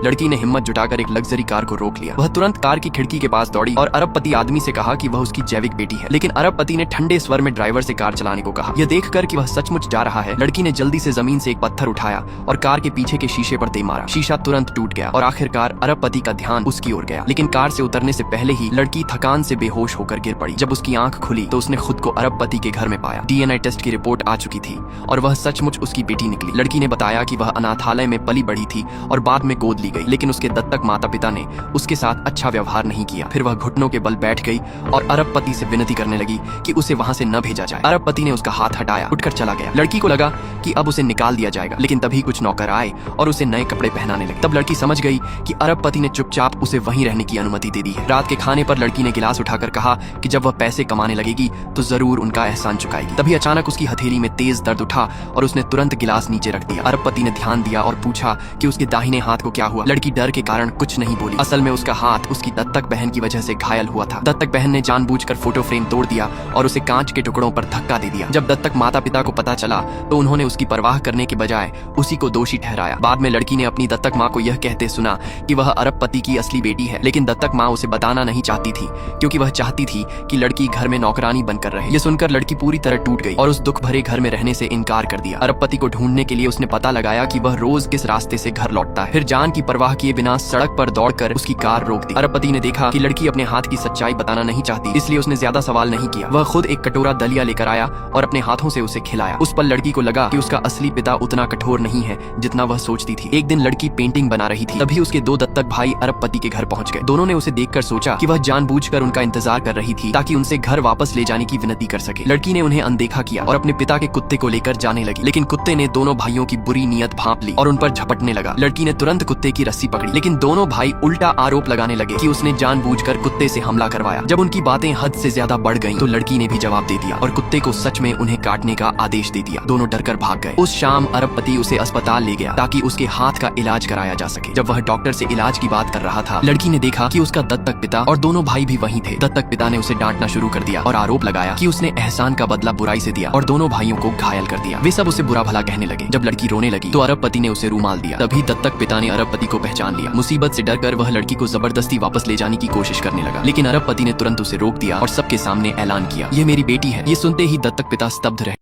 लड़की ने हिम्मत जुटाकर एक लग्जरी कार को रोक लिया। वह तुरंत कार की खिड़की के पास दौड़ी और अरबपति आदमी से कहा कि वह उसकी जैविक बेटी है। लेकिन अरबपति ने ठंडे स्वर में ड्राइवर से कार चलाने को कहा। यह देखकर कि वह सचमुच जा रहा है, लड़की ने जल्दी से जमीन से एक पत्थर उठाया और कार के पीछे के शीशे पर दे मारा। शीशा तुरंत टूट गया और आखिरकार अरबपति का ध्यान उसकी ओर गया। लेकिन कार से उतरने से पहले ही लड़की थकान से बेहोश होकर गिर पड़ी। जब उसकी आंख खुली तो उसने खुद को अरबपति के घर में पाया। डीएनए टेस्ट की रिपोर्ट आ चुकी थी और वह सचमुच उसकी बेटी निकली। लड़की ने बताया कि वह अनाथालय में पली बढ़ी थी और बाद में गोद ली गई, लेकिन उसके दत्तक माता पिता ने उसके साथ अच्छा व्यवहार नहीं किया। फिर वह घुटनों के बल बैठ गई और अरबपति से विनती करने लगी कि उसे वहां से न भेजा जाए। अरबपति ने उसका हाथ हटाया, उठकर चला गया। लड़की को लगा कि अब उसे निकाल दिया जाएगा, लेकिन तभी कुछ नौकर आए और उसे नए कपड़े पहनाने लगे। तब लड़की समझ गई कि अरबपति ने चुपचाप उसे वहीं रहने की अनुमति दे दी है। रात के खाने पर लड़की ने गिलास उठाकर कहा कि जब वह पैसे कमाने लगेगी तो जरूर उनका एहसान चुकाएगी। तभी अचानक उसकी हथेली में तेज दर्द उठा और उसने तुरंत गिलास नीचे रख दिया। अरबपति ने ध्यान दिया और पूछा कि उसके दाहिने हाथ को क्या हुआ। लड़की डर के कारण कुछ नहीं बोली। असल में उसका हाथ उसकी दत्तक बहन की वजह से घायल हुआ था। दत्तक बहन ने जानबूझकर फोटो फ्रेम तोड़ दिया और उसे कांच के टुकड़ों पर धक्का दे दिया। जब दत्तक माता पिता को पता चला तो उन्होंने उसकी परवाह करने के बजाय उसी को दोषी ठहराया। बाद में लड़की ने अपनी दत्तक माँ को यह कहते सुना कि वह अरबपति की असली बेटी है, लेकिन दत्तक माँ उसे बताना नहीं चाहती थी क्योंकि वह चाहती थी कि लड़की घर में नौकरानी बनकर रहे। ये सुनकर लड़की पूरी तरह टूट गई और उस दुख भरे घर में रहने से इनकार कर दिया। अरबपति को ढूंढने के लिए उसने पता लगाया कि वह रोज किस रास्ते से घर लौटता है। फिर जान की परवाह किए बिना सड़क पर दौड़कर उसकी कार रोक दी। अरबपति ने देखा कि लड़की अपने हाथ की सच्चाई बताना नहीं चाहती, इसलिए उसने ज्यादा सवाल नहीं किया। वह खुद एक कटोरा दलिया लेकर आया और अपने हाथों से उसे खिलाया। उस पर लड़की को लगा कि उसका असली पिता उतना कठोर नहीं है जितना वह सोचती थी। एक दिन लड़की पेंटिंग बना रही थी, तभी उसके दो दत्तक भाई अरबपति के घर पहुंच गए। दोनों ने उसे देखकर सोचा कि वह जानबूझकर उनका इंतजार कर रही थी ताकि उनसे घर वापस ले जाने की विनती कर सके। लड़की ने उन्हें अनदेखा किया और अपने पिता के कुत्ते को लेकर जाने लगी, लेकिन कुत्ते ने दोनों भाइयों की बुरी नीयत भांप ली और उन पर झपटने लगा। लड़की ने तुरंत कुत्ते की रस्सी पकड़ी, लेकिन दोनों भाई उल्टा आरोप लगाने लगे कि उसने जानबूझकर कुत्ते से हमला करवाया। जब उनकी बातें हद से ज्यादा बढ़ गईं, तो लड़की ने भी जवाब दे दिया और कुत्ते को सच में उन्हें काटने का आदेश दे दिया। दोनों डरकर भाग गए। उस शाम अरबपति उसे अस्पताल ले गया ताकि उसके हाथ का इलाज कराया जा सके। जब वह डॉक्टर से इलाज की बात कर रहा था, लड़की ने देखा कि उसका दत्तक पिता और दोनों भाई भी वहीं थे। दत्तक पिता ने उसे डांटना शुरू कर दिया और आरोप लगाया कि उसने एहसान का बदला बुराई से दिया और दोनों भाइयों को घायल कर दिया। वे सब उसे बुरा भला कहने लगे। जब लड़की रोने लगी तो अरबपति ने उसे रूमाल दिया। तभी दत्तक पिता ने अरबपति को पहचान लिया। मुसीबत से डरकर वह लड़की को जबरदस्ती वापस ले जाने की कोशिश करने लगा, लेकिन अरबपति ने तुरंत उसे रोक दिया और सबके सामने ऐलान किया, ये मेरी बेटी है। ये सुनते ही दत्तक पिता स्तब्ध रहे।